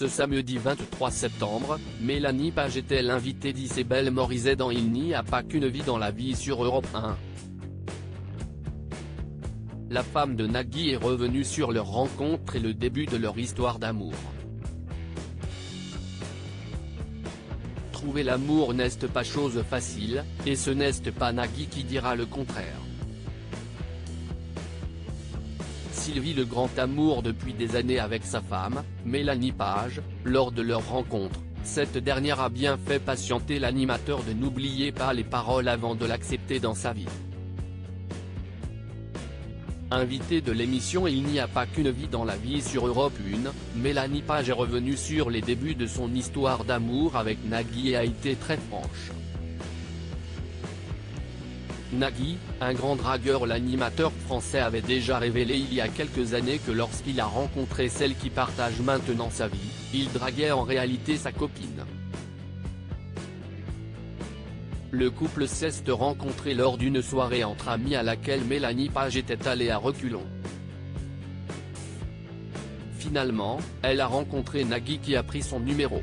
Ce samedi 23 septembre, Mélanie Page était l'invitée d'Isabelle Morizet dans Il n'y a pas qu'une vie dans la vie sur Europe 1. La femme de Nagui est revenue sur leur rencontre et le début de leur histoire d'amour. Trouver l'amour n'est pas chose facile, et ce n'est pas Nagui qui dira le contraire. S'il vit le grand amour depuis des années avec sa femme, Mélanie Page, lors de leur rencontre, cette dernière a bien fait patienter l'animateur de N'oubliez pas les paroles avant de l'accepter dans sa vie. Invitée de l'émission Il n'y a pas qu'une vie dans la vie sur Europe 1, Mélanie Page est revenue sur les débuts de son histoire d'amour avec Nagui et a été très franche. Nagui, un grand dragueur. L'animateur français avait déjà révélé il y a quelques années que lorsqu'il a rencontré celle qui partage maintenant sa vie, il draguait en réalité sa copine. Le couple s'est rencontré lors d'une soirée entre amis à laquelle Mélanie Page était allée à reculons. Finalement, elle a rencontré Nagui qui a pris son numéro.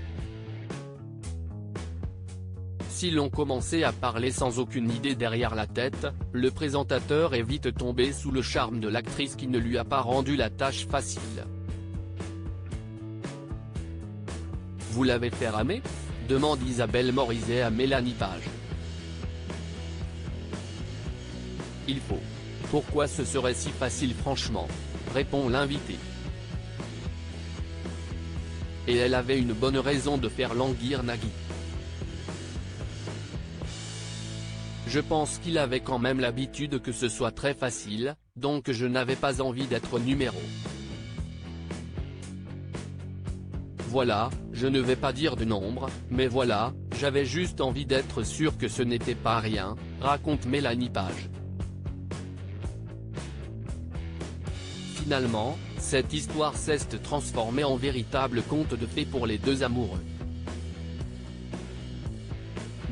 Si l'on commençait à parler sans aucune idée derrière la tête, le présentateur est vite tombé sous le charme de l'actrice qui ne lui a pas rendu la tâche facile. Vous l'avez fait ramer ? Demande Isabelle Morizet à Mélanie Page. Il faut. Pourquoi ce serait si facile franchement ? Répond l'invité. Et elle avait une bonne raison de faire languir Nagui. Je pense qu'il avait quand même l'habitude que ce soit très facile, donc je n'avais pas envie d'être numéro. Voilà, je ne vais pas dire de nombre, mais voilà, j'avais juste envie d'être sûr que ce n'était pas rien, raconte Mélanie Page. Finalement, cette histoire s'est transformée en véritable conte de fées pour les deux amoureux.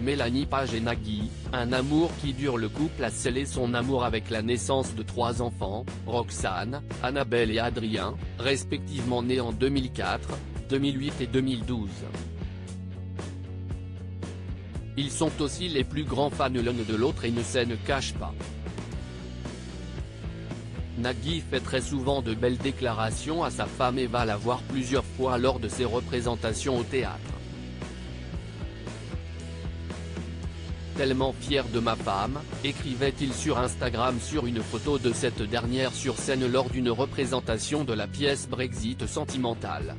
Mélanie Page et Nagui, un amour qui dure. Le couple a scellé son amour avec la naissance de 3 enfants, Roxane, Annabelle et Adrien, respectivement nés en 2004, 2008 et 2012. Ils sont aussi les plus grands fans l'un de l'autre et ne se cachent pas. Nagui fait très souvent de belles déclarations à sa femme et va la voir plusieurs fois lors de ses représentations au théâtre. Tellement fier de ma femme, écrivait-il sur Instagram sur une photo de cette dernière sur scène lors d'une représentation de la pièce Brexit sentimentale.